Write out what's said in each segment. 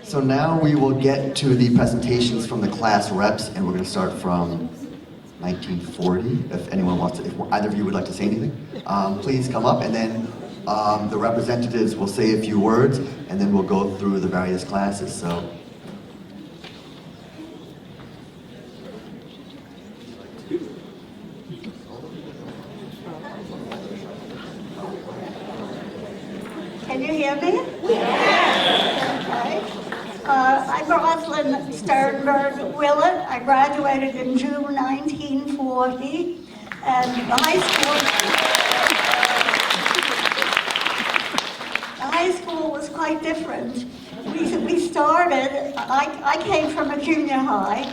So now we will get to the presentations from the class reps, and we're going to start from 1940. If anyone wants to, if either of you would like to say anything, please come up, and then the representatives will say a few words, and then we'll go through the various classes. So. Can you hear me? Yeah. Okay. I'm Rosalind Sternberg Willett. I graduated in June 1940, and the high school was quite different. We started, I came from a junior high,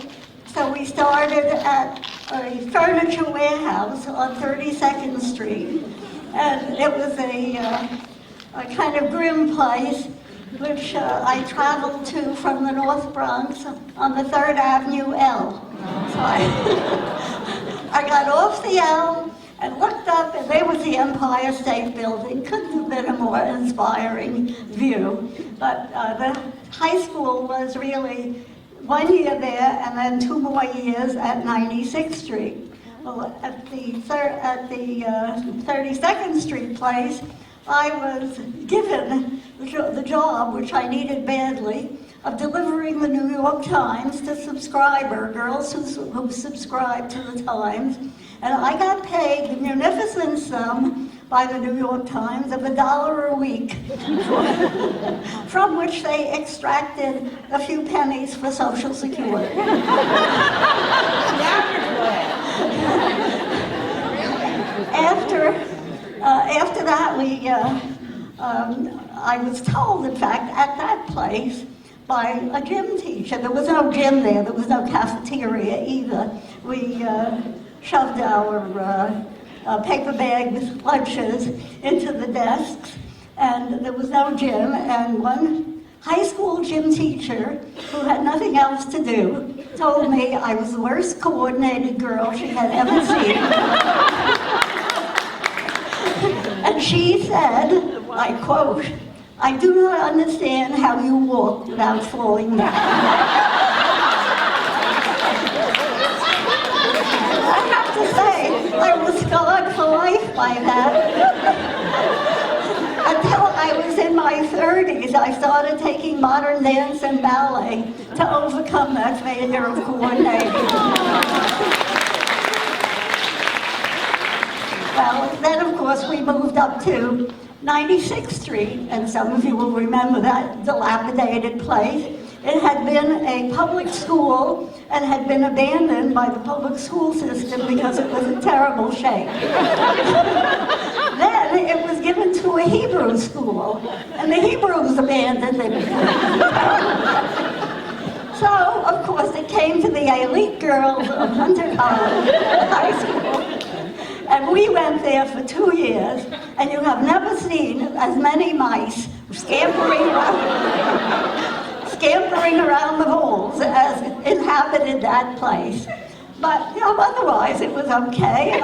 so we started at a furniture warehouse on 32nd Street, and it was a kind of grim place, which I traveled to from the North Bronx on the 3rd Avenue L. So I got off the L and looked up, and there was the Empire State Building. Couldn't have been a more inspiring view. But the high school was really 1 year there, and then 2 more years at 96th Street. Well, at the 32nd Street place, I was given the job, which I needed badly, of delivering the New York Times to girls who subscribed to the Times. And I got paid the munificent sum by the New York Times of $1 a week, from which they extracted a few pennies for Social Security. After that, I was told, in fact, at that place by a gym teacher. There was no gym there. There was no cafeteria either. We shoved our paper bag lunches into the desks, and there was no gym. And one high school gym teacher, who had nothing else to do, told me I was the worst coordinated girl she had ever seen. And she said, I quote, "I do not understand how you walk without falling down." I have to say, I was scarred for life by that. Until I was in my 30s, I started taking modern dance and ballet to overcome that failure of coordination. Well, then of course we moved up to 96th Street, and some of you will remember that dilapidated place. It had been a public school and had been abandoned by the public school system because it was in terrible shape. Then it was given to a Hebrew school, and the Hebrews abandoned it. So, of course, it came to the elite girls of Hunter College High School. And we went there for 2 years, and you have never seen as many mice scampering around the halls as inhabited that place. But, otherwise it was okay. And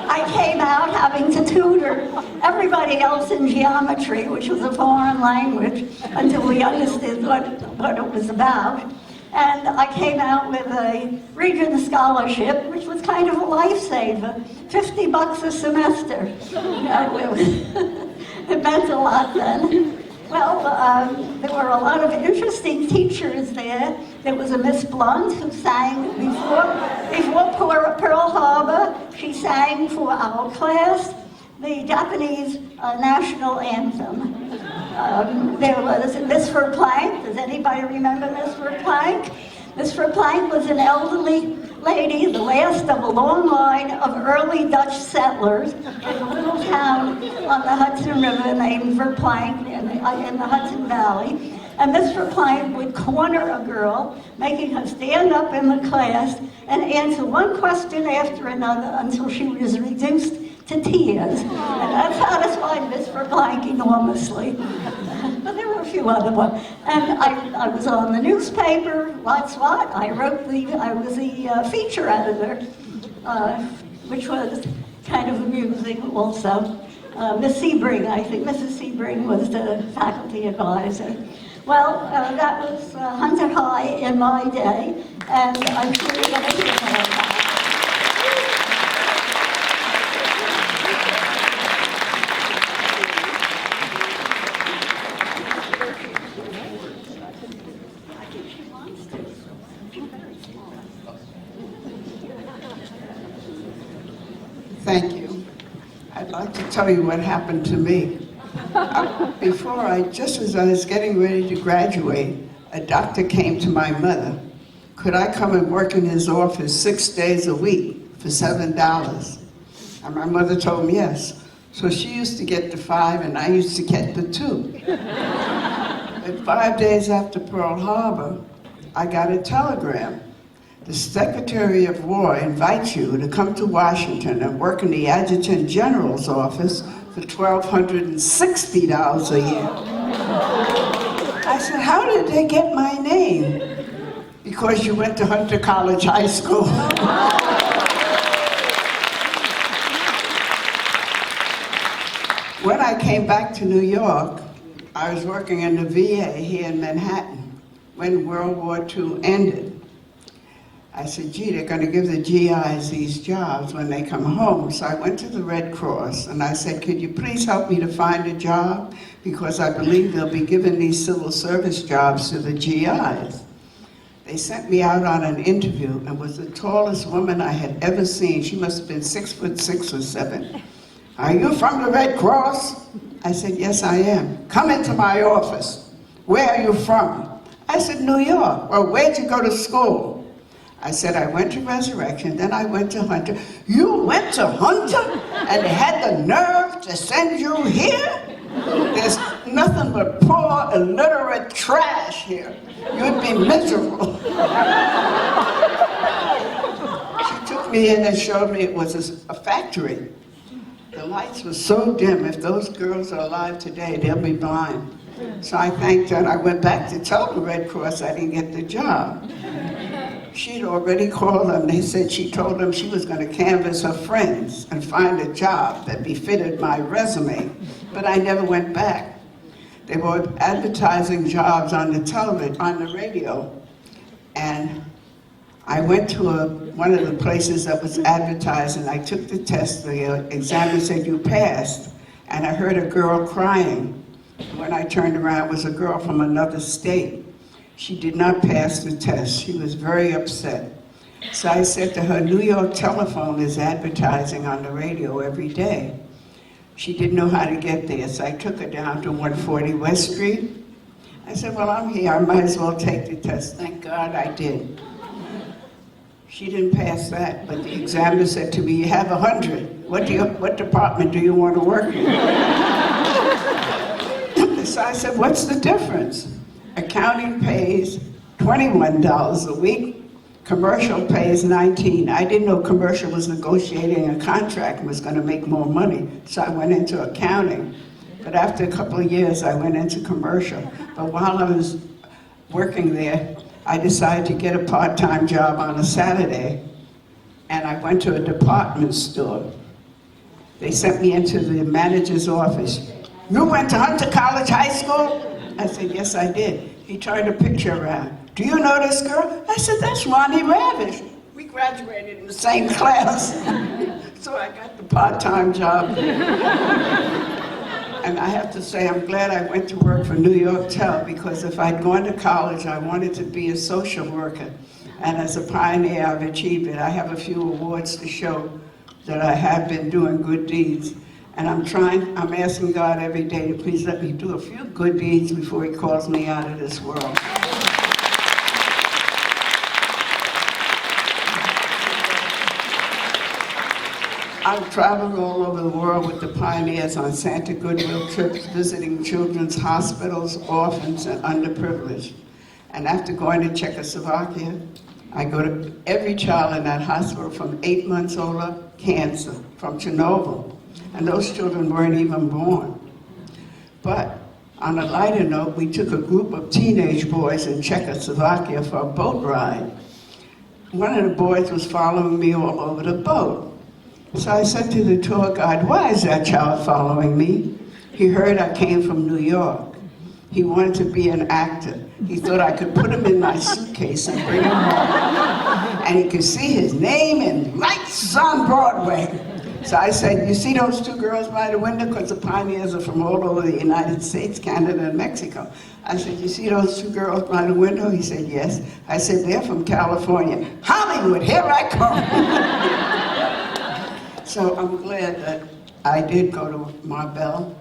I came out having to tutor everybody else in geometry, which was a foreign language, until we understood what it was about. And I came out with a Regent Scholarship, which was kind of a lifesaver, $50 a semester. It meant a lot then. Well, there were a lot of interesting teachers there. There was a Miss Blunt who sang before Pearl Harbor. She sang for our class the Japanese national anthem. There was Miss Verplank. Does anybody remember Miss Verplank? Miss Verplank was an elderly lady, the last of a long line of early Dutch settlers in a little town on the Hudson River named Verplank in the Hudson Valley. And Miss Verplank would corner a girl, making her stand up in the class and answer one question after another until she was reduced to tears. And that satisfied Miss Verplank enormously. But there were a few other ones. And I was on the newspaper, what's what? I was the feature editor, which was kind of amusing also. Miss Sebring, I think. Mrs. Sebring was the faculty advisor. Well, that was Hunter High in my day, and I'm sure you're going to hear more about it. Thank you. I'd like to tell you what happened to me. Just as I was getting ready to graduate, a doctor came to my mother. Could I come and work in his office 6 days a week for $7? And my mother told me yes. So she used to get the 5 and I used to get the 2. But 5 days after Pearl Harbor, I got a telegram. The Secretary of War invites you to come to Washington and work in the Adjutant General's office for $1,260 a year. I said, how did they get my name? Because you went to Hunter College High School. When I came back to New York, I was working in the VA here in Manhattan when World War II ended. I said, gee, they're going to give the GIs these jobs when they come home. So I went to the Red Cross and I said, could you please help me to find a job? Because I believe they'll be giving these civil service jobs to the GIs. They sent me out on an interview and was the tallest woman I had ever seen. She must have been 6'6" or 7. Are you from the Red Cross? I said, yes, I am. Come into my office. Where are you from? I said, New York. Well, where'd you go to school? I said, I went to Resurrection, then I went to Hunter. You went to Hunter? And they had the nerve to send you here? There's nothing but poor, illiterate trash here. You'd be miserable. She took me in and showed me it was a factory. The lights were so dim, if those girls are alive today, they'll be blind. So I thanked her, and I went back to tell the Red Cross I didn't get the job. She'd already called them. They said she told them she was going to canvass her friends and find a job that befitted my resume, but I never went back. They were advertising jobs on the television, on the radio, and I went to one of the places that was advertising. I took the test. The examiner said, you passed, and I heard a girl crying. When I turned around, it was a girl from another state. She did not pass the test. She was very upset. So I said to her, New York Telephone is advertising on the radio every day. She didn't know how to get there, so I took her down to 140 West Street. I said, well, I'm here. I might as well take the test. Thank God I did. She didn't pass that, but the examiner said to me, you have 100. What department do you want to work in? So I said, what's the difference? Accounting pays $21 a week. Commercial pays $19. I didn't know commercial was negotiating a contract and was going to make more money, so I went into accounting. But after a couple of years, I went into commercial. But while I was working there, I decided to get a part-time job on a Saturday, and I went to a department store. They sent me into the manager's office. You went to Hunter College High School? I said, yes, I did. He turned a picture around. Do you know this girl? I said, that's Ronnie Ravish. We graduated in the same class. So I got the part-time job. And I have to say, I'm glad I went to work for New York Tel, because if I'd gone to college, I wanted to be a social worker. And as a pioneer, I've achieved it. I have a few awards to show that I have been doing good deeds. And I'm asking God every day to please let me do a few good deeds before he calls me out of this world. I've traveled all over the world with the pioneers on Santa Goodwill trips, visiting children's hospitals, orphans, and underprivileged. And after going to Czechoslovakia, I go to every child in that hospital from 8 months old up, cancer, from Chernobyl. And those children weren't even born. But on a lighter note, we took a group of teenage boys in Czechoslovakia for a boat ride. One of the boys was following me all over the boat. So I said to the tour guide, why is that child following me? He heard I came from New York. He wanted to be an actor. He thought I could put him in my suitcase and bring him home. And he could see his name in lights on Broadway. So I said, you see those two girls by the window? Because the pioneers are from all over the United States, Canada, and Mexico. I said, you see those two girls by the window? He said, yes. I said, they're from California. Hollywood, here I come. So I'm glad that I did go to Marbella,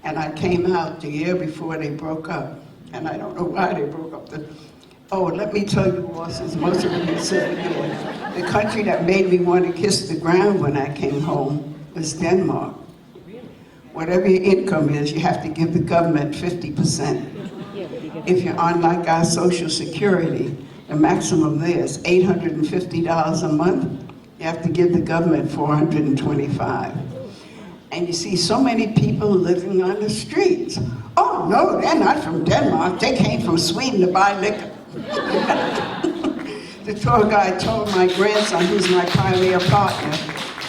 and I came out the year before they broke up. And I don't know why they broke up. Oh, let me tell you, bosses, most of you sit here. The country that made me want to kiss the ground when I came home was Denmark. Whatever your income is, you have to give the government 50%. If you're on like our Social Security, the maximum there is $850 a month. You have to give the government $425. And you see so many people living on the streets. Oh no, they're not from Denmark. They came from Sweden to buy liquor. The tour guide told my grandson, who's my pioneer partner,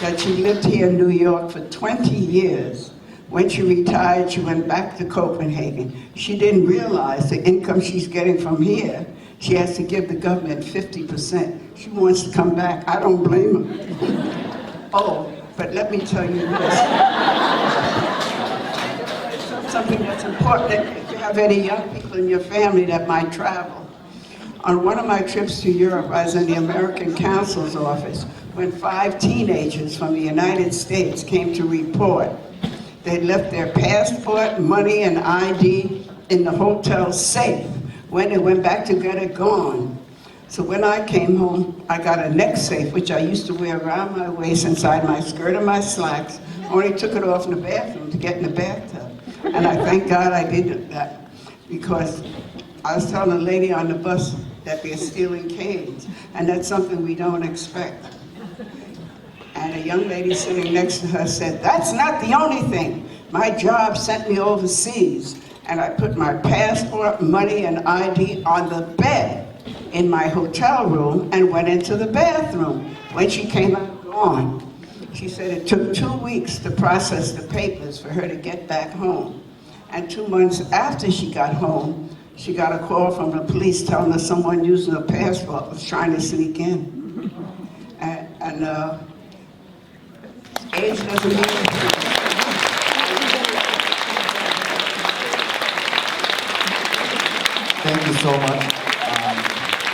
that she lived here in New York for 20 years. When she retired, she went back to Copenhagen. She didn't realize the income she's getting from here, she has to give the government 50%. She wants to come back. I don't blame her. Oh, but let me tell you this. Something that's important, if you have any young people in your family that might travel. On one of my trips to Europe, I was in the American Counsel's office when 5 teenagers from the United States came to report. They left their passport, money, and ID in the hotel safe. When they went back to get it, gone. So when I came home, I got a neck safe, which I used to wear around my waist inside my skirt and my slacks. Only took it off in the bathroom to get in the bathtub. And I thank God I did that, because I was telling a lady on the bus that they're stealing canes, and that's something we don't expect. And a young lady sitting next to her said, that's not the only thing. My job sent me overseas, and I put my passport, money, and ID on the bed in my hotel room and went into the bathroom. When she came out, gone. She said it took 2 weeks to process the papers for her to get back home. And 2 months after she got home, she got a call from the police telling her someone using her passport was trying to sneak in. And age doesn't mean anything. Thank you so much,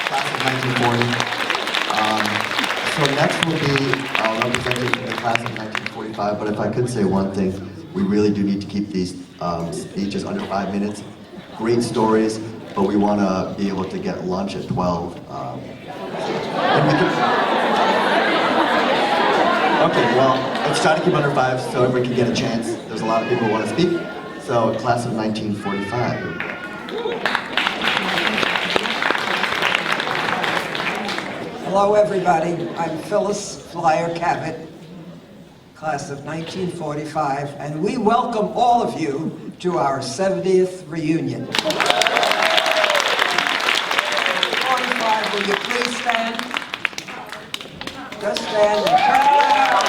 class of 1940. So next will be representing the class of 1945, but if I could say one thing, we really do need to keep these speeches under 5 minutes. Great stories, but we want to be able to get lunch at 12. Okay, well, let's try to keep under 5 so everybody can get a chance. There's a lot of people who want to speak. So, class of 1945, here we go. Hello, everybody. I'm Phyllis FLYER Kavett, class of 1945, and we welcome all of you to our 70th reunion. 45, will you please stand? Just stand and turn around.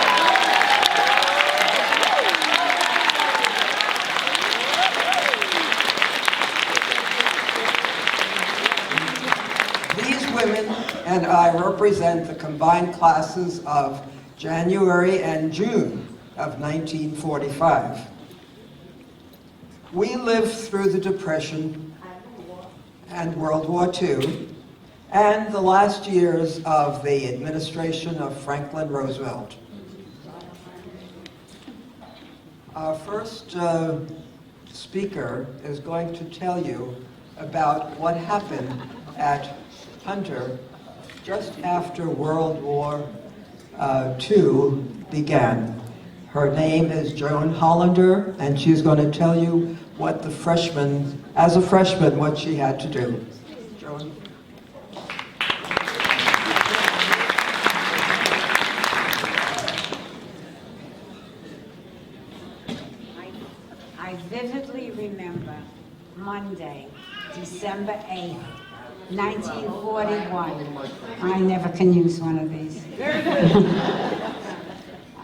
These women and I represent the combined classes of January and June of 1945. We lived through the Depression and World War II and the last years of the administration of Franklin Roosevelt. Our first speaker is going to tell you about what happened at Hunter just after World War II began. Her name is Joan Hollander, and she's going to tell you what the freshman, as a freshman, what she had to do. Joan. I vividly remember Monday, December 8th, 1941. I never can use one of these.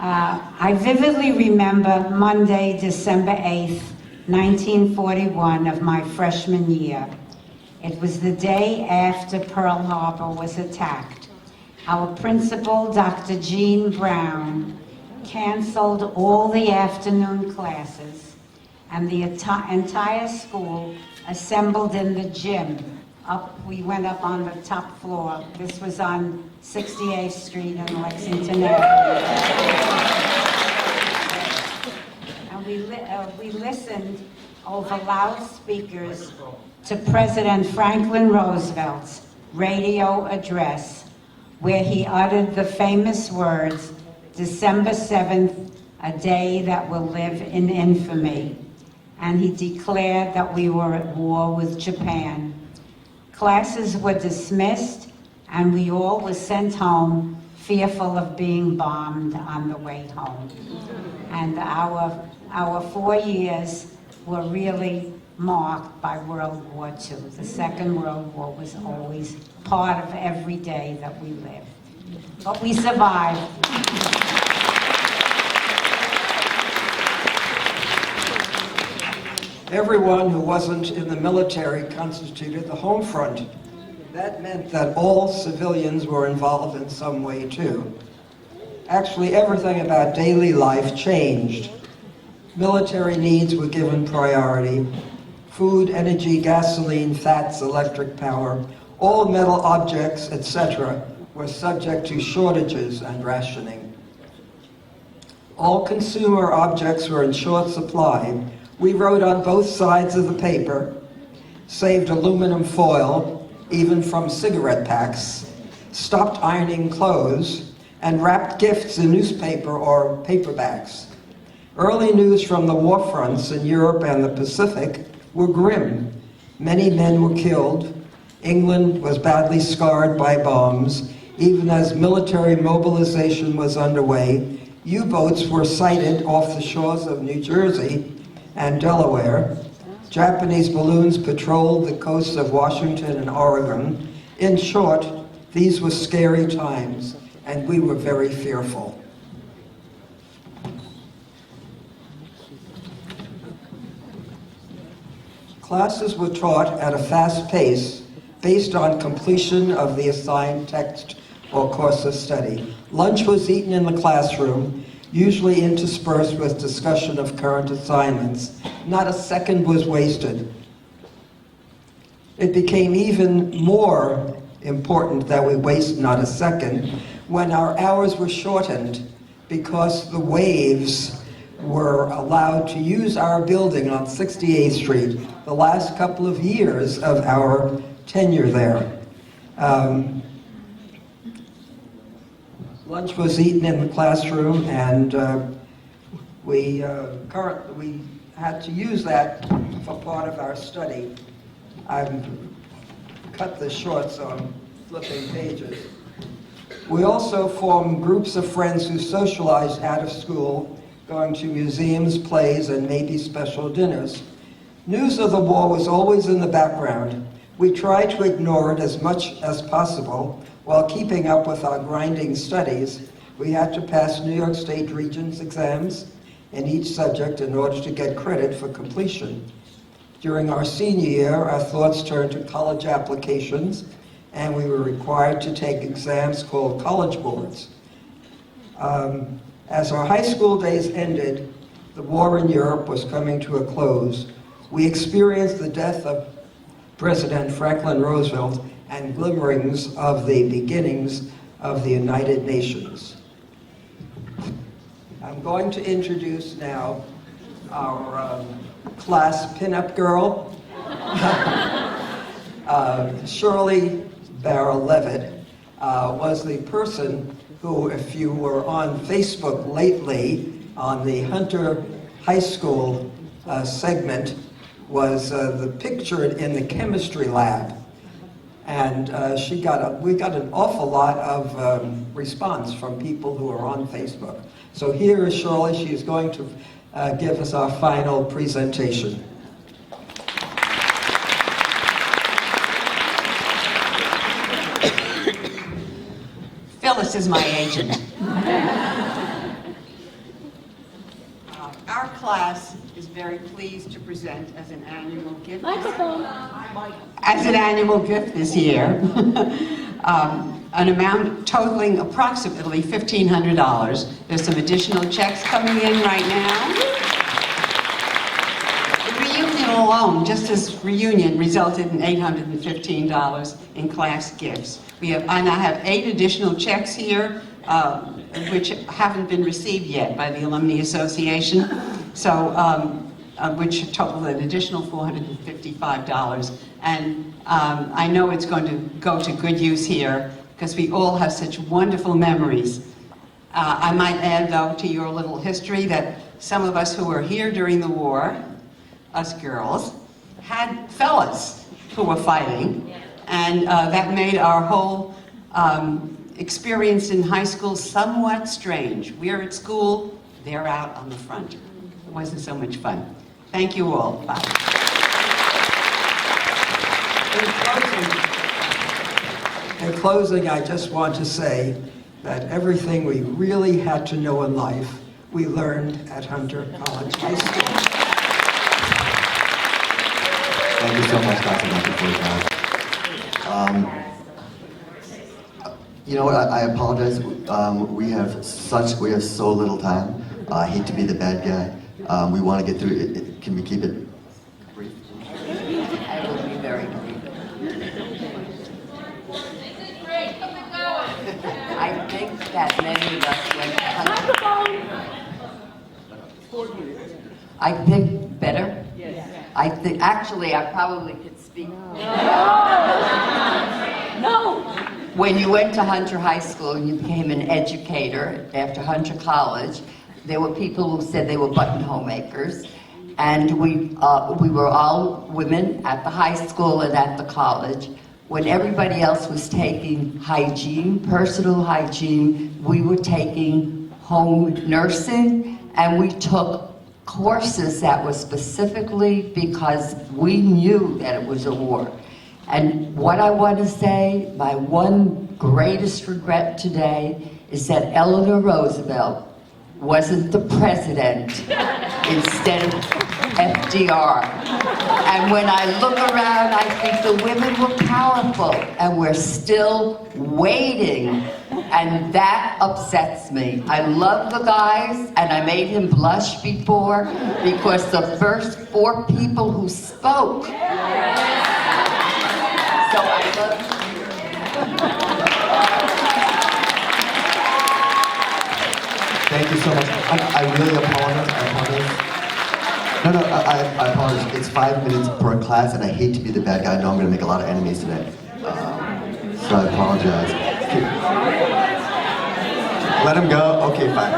I vividly remember Monday, December 8th, 1941 of my freshman year. It was the day after Pearl Harbor was attacked. Our principal, Dr. Jean Brown, canceled all the afternoon classes, and the entire school assembled in the gym. We went up on the top floor. This was on 68th Street in Lexington Avenue. And we listened over loudspeakers to President Franklin Roosevelt's radio address, where he uttered the famous words, "December 7th, a day that will live in infamy." And he declared that we were at war with Japan. Classes were dismissed, and we all were sent home, fearful of being bombed on the way home. And our 4 years were really marked by World War II. The Second World War was always part of every day that we lived. But we survived. Everyone who wasn't in the military constituted the home front. That meant that all civilians were involved in some way too. Actually, everything about daily life changed. Military needs were given priority. Food, energy, gasoline, fats, electric power, all metal objects, etc., were subject to shortages and rationing. All consumer objects were in short supply. We wrote on both sides of the paper, saved aluminum foil, even from cigarette packs, stopped ironing clothes, and wrapped gifts in newspaper or paperbacks. Early news from the war fronts in Europe and the Pacific were grim. Many men were killed. England was badly scarred by bombs. Even as military mobilization was underway, U-boats were sighted off the shores of New Jersey and Delaware. Japanese balloons patrolled the coasts of Washington and Oregon. In short, these were scary times, and we were very fearful. Classes were taught at a fast pace based on completion of the assigned text or course of study. Lunch was eaten in the classroom, usually interspersed with discussion of current assignments. Not a second was wasted. It became even more important that we waste not a second when our hours were shortened because the waves were allowed to use our building on 68th Street the last couple of years of our tenure there. Lunch was eaten in the classroom, and we had to use that for part of our study. I've cut this short, so I'm flipping pages. We also formed groups of friends who socialized out of school, going to museums, plays, and maybe special dinners. News of the war was always in the background. We tried to ignore it as much as possible while keeping up with our grinding studies. We had to pass New York State Regents exams in each subject in order to get credit for completion. During our senior year, our thoughts turned to college applications, and we were required to take exams called college boards. As our high school days ended, the war in Europe was coming to a close. We experienced the death of President Franklin Roosevelt and glimmerings of the beginnings of the United Nations. I'm going to introduce now our class pinup girl, Shirley BARER Levitt, was the person who, if you were on Facebook lately, on the Hunter High School segment, was the pictured in the chemistry lab. And we got an awful lot of response from people who are on Facebook. So here is Shirley. She is going to give us our final presentation. Phyllis is my agent. Our class is very pleased to present as an annual gift. As an annual gift this year, an amount totaling approximately $1,500. There's some additional checks coming in right now. The reunion alone, just this reunion, resulted in $815 in class gifts. I now have 8 additional checks here, which haven't been received yet by the Alumni Association, so which total an additional $455. And I know it's going to go to good use here because we all have such wonderful memories. I might add, though, to your little history that some of us who were here during the war, us girls, had fellas who were fighting, and that made our whole experience in high school somewhat strange. We're at school, they're out on the front. It wasn't so much fun. Thank you all. Bye. In closing, I just want to say that everything we really had to know in life, we learned at Hunter College High School. Thank you so much, Dr. Duncan, for that. You know what? I apologize. We have so little time. I hate to be the bad guy. We want to get through it. Can we keep it brief? I will be very brief. I think that many of us went to Hunter. I think better? Yes. I think, actually, I probably could speak. No! When you went to Hunter High School and you became an educator after Hunter College, there were people who said they were button homemakers, and we were all women at the high school and at the college. When everybody else was taking hygiene, personal hygiene, we were taking home nursing, and we took courses that were specifically because we knew that it was a war. And what I want to say, my one greatest regret today is that Eleanor Roosevelt wasn't the president instead of FDR. And when I look around, I think the women were powerful, and we're still waiting, and that upsets me. I love the guys, and I made him blush before, because the first 4 people who spoke. So I love you. Thank you so much. I really apologize. I apologize. It's 5 minutes per class, and I hate to be the bad guy. I know I'm going to make a lot of enemies today. So I apologize. Let him go? Okay, fine.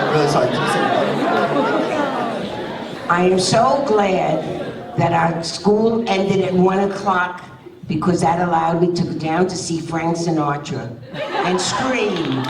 I'm really sorry. I am so glad that our school ended at 1 o'clock because that allowed me to go down to see Frank Sinatra and scream.